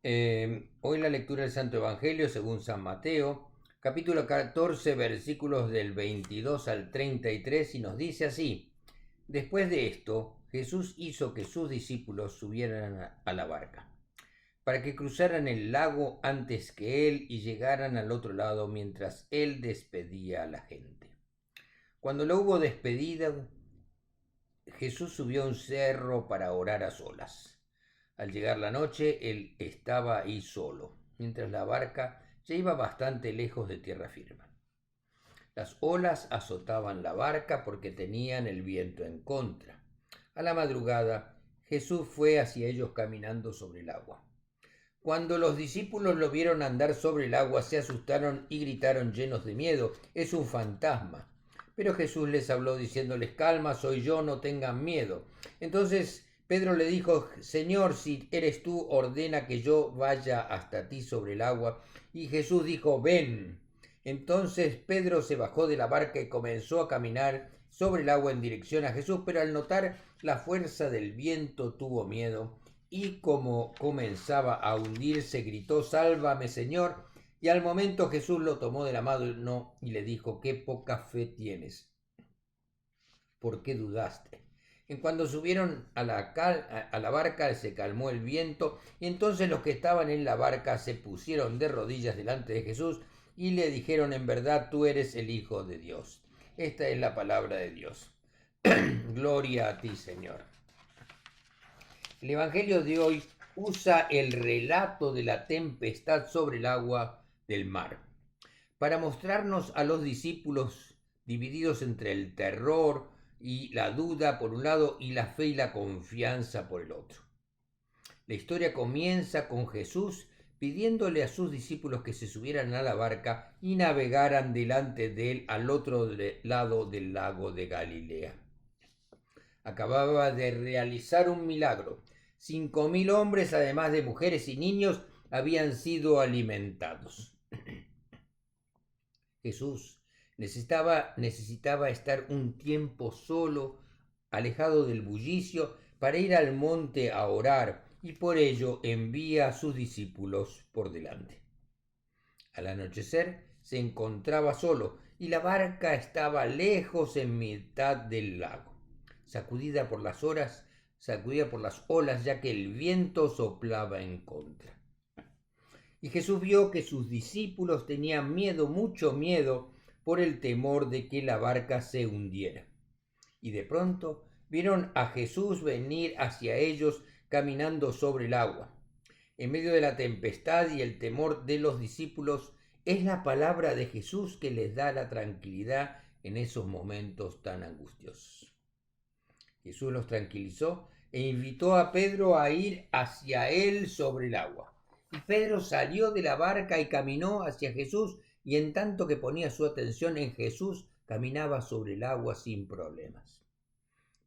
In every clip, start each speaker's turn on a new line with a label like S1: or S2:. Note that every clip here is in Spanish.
S1: Hoy la lectura del Santo Evangelio según San Mateo, capítulo 14, versículos del 22 al 33, y nos dice así: Después de esto, Jesús hizo que sus discípulos subieran a la barca, para que cruzaran el lago antes que él y llegaran al otro lado mientras él despedía a la gente. Cuando lo hubo despedido, Jesús subió a un cerro para orar a solas. Al llegar la noche, él estaba ahí solo, mientras la barca ya iba bastante lejos de tierra firme. Las olas azotaban la barca porque tenían el viento en contra. A la madrugada, Jesús fue hacia ellos caminando sobre el agua. Cuando los discípulos lo vieron andar sobre el agua, se asustaron y gritaron llenos de miedo: «¡Es un fantasma!». Pero Jesús les habló diciéndoles: «Calma, soy yo, no tengan miedo». Entonces Pedro le dijo: «Señor, si eres tú, ordena que yo vaya hasta ti sobre el agua». Y Jesús dijo: «Ven». Entonces Pedro se bajó de la barca y comenzó a caminar sobre el agua en dirección a Jesús, pero al notar la fuerza del viento tuvo miedo y como comenzaba a hundirse, gritó: «Sálvame, Señor». Y al momento Jesús lo tomó de la mano y le dijo: «Qué poca fe tienes, ¿por qué dudaste?». En cuando subieron a la barca, se calmó el viento, y entonces los que estaban en la barca se pusieron de rodillas delante de Jesús y le dijeron: «En verdad tú eres el Hijo de Dios». Esta es la palabra de Dios. Gloria a ti, Señor. El Evangelio de hoy usa el relato de la tempestad sobre el agua del mar para mostrarnos a los discípulos divididos entre el terror y la duda por un lado y la fe y la confianza por el otro. La historia comienza con Jesús pidiéndole a sus discípulos que se subieran a la barca y navegaran delante de él al otro lado del lago de Galilea. Acababa de realizar un milagro. 5.000 hombres, además de mujeres y niños, habían sido alimentados. Jesús necesitaba estar un tiempo solo, alejado del bullicio, para ir al monte a orar, y por ello envía a sus discípulos por delante. Al anochecer se encontraba solo y la barca estaba lejos en mitad del lago, sacudida por las olas, ya que el viento soplaba en contra. Y Jesús vio que sus discípulos tenían miedo, mucho miedo, por el temor de que la barca se hundiera. Y de pronto vieron a Jesús venir hacia ellos caminando sobre el agua. En medio de la tempestad y el temor de los discípulos, es la palabra de Jesús que les da la tranquilidad en esos momentos tan angustiosos. Jesús los tranquilizó e invitó a Pedro a ir hacia él sobre el agua. Y Pedro salió de la barca y caminó hacia Jesús, y en tanto que ponía su atención en Jesús, caminaba sobre el agua sin problemas.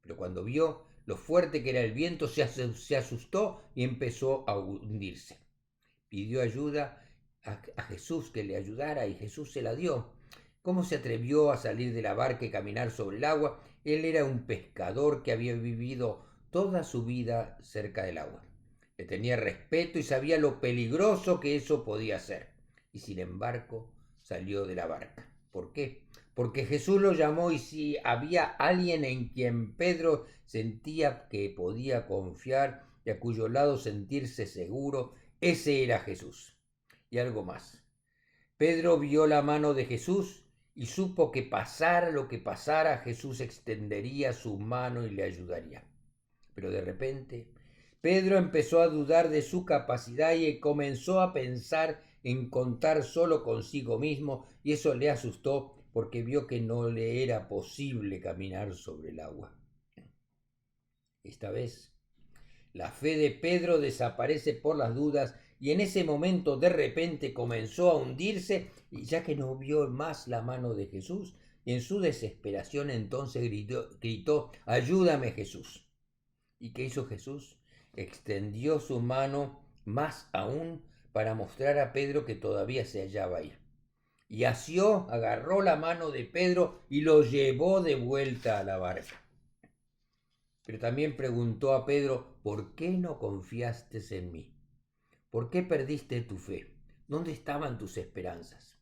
S1: Pero cuando vio lo fuerte que era el viento, se asustó y empezó a hundirse. Pidió ayuda a Jesús que le ayudara, y Jesús se la dio. ¿Cómo se atrevió a salir de la barca y caminar sobre el agua? Él era un pescador que había vivido toda su vida cerca del agua. Le tenía respeto y sabía lo peligroso que eso podía ser. Y sin embargo, salió de la barca. ¿Por qué? Porque Jesús lo llamó, y si había alguien en quien Pedro sentía que podía confiar y a cuyo lado sentirse seguro, ese era Jesús. Y algo más. Pedro vio la mano de Jesús y supo que pasara lo que pasara, Jesús extendería su mano y le ayudaría. Pero de repente, Pedro empezó a dudar de su capacidad y comenzó a pensar en contar solo consigo mismo, y eso le asustó porque vio que no le era posible caminar sobre el agua. Esta vez, la fe de Pedro desaparece por las dudas, y en ese momento de repente comenzó a hundirse, y ya que no vio más la mano de Jesús, y en su desesperación entonces gritó: «Ayúdame, Jesús». ¿Y qué hizo Jesús? Extendió su mano más aún para mostrar a Pedro que todavía se hallaba ahí. Y asió, agarró la mano de Pedro y lo llevó de vuelta a la barca. Pero también preguntó a Pedro: «¿Por qué no confiaste en mí?». ¿Por qué perdiste tu fe? ¿Dónde estaban tus esperanzas?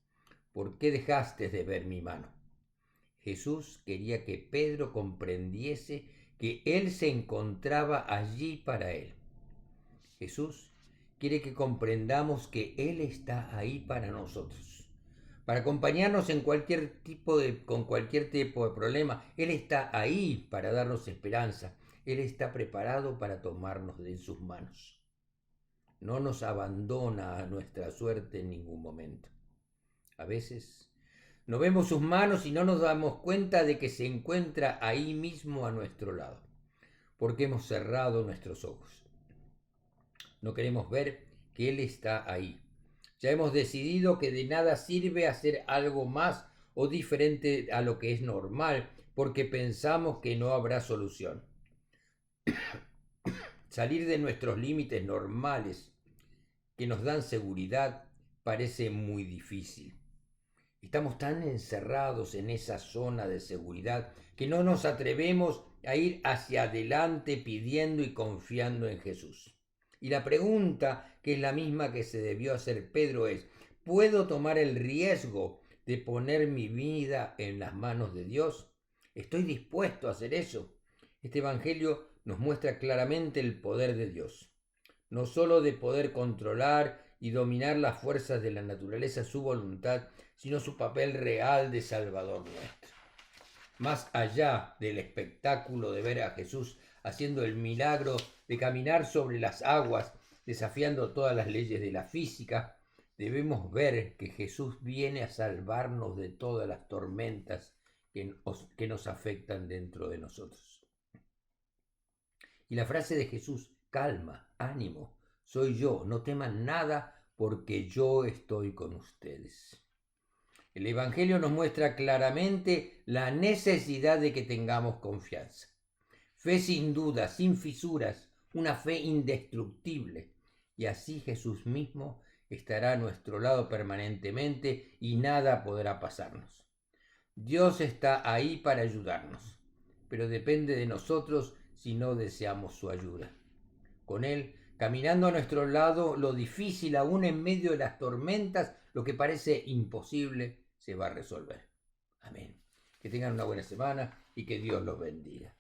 S1: ¿Por qué dejaste de ver mi mano? Jesús quería que Pedro comprendiese que él se encontraba allí para él. Jesús quiere que comprendamos que Él está ahí para nosotros, para acompañarnos en con cualquier tipo de problema. Él está ahí para darnos esperanza. Él está preparado para tomarnos de sus manos. No nos abandona a nuestra suerte en ningún momento. A veces no vemos sus manos y no nos damos cuenta de que se encuentra ahí mismo a nuestro lado, porque hemos cerrado nuestros ojos. No queremos ver que Él está ahí. Ya hemos decidido que de nada sirve hacer algo más o diferente a lo que es normal, porque pensamos que no habrá solución. Salir de nuestros límites normales que nos dan seguridad parece muy difícil. Estamos tan encerrados en esa zona de seguridad que no nos atrevemos a ir hacia adelante pidiendo y confiando en Jesús. Y la pregunta, que es la misma que se debió hacer Pedro, es: ¿puedo tomar el riesgo de poner mi vida en las manos de Dios? ¿Estoy dispuesto a hacer eso? Este Evangelio nos muestra claramente el poder de Dios, no solo de poder controlar y dominar las fuerzas de la naturaleza, su voluntad, sino su papel real de Salvador nuestro. Más allá del espectáculo de ver a Jesús haciendo el milagro de caminar sobre las aguas, desafiando todas las leyes de la física, debemos ver que Jesús viene a salvarnos de todas las tormentas que nos afectan dentro de nosotros. Y la frase de Jesús: calma, ánimo, soy yo, no teman nada porque yo estoy con ustedes. El Evangelio nos muestra claramente la necesidad de que tengamos confianza. Fe sin duda, sin fisuras, una fe indestructible. Y así Jesús mismo estará a nuestro lado permanentemente y nada podrá pasarnos. Dios está ahí para ayudarnos, pero depende de nosotros si no deseamos su ayuda. Con Él, caminando a nuestro lado, lo difícil, aún en medio de las tormentas, lo que parece imposible, se va a resolver. Amén. Que tengan una buena semana y que Dios los bendiga.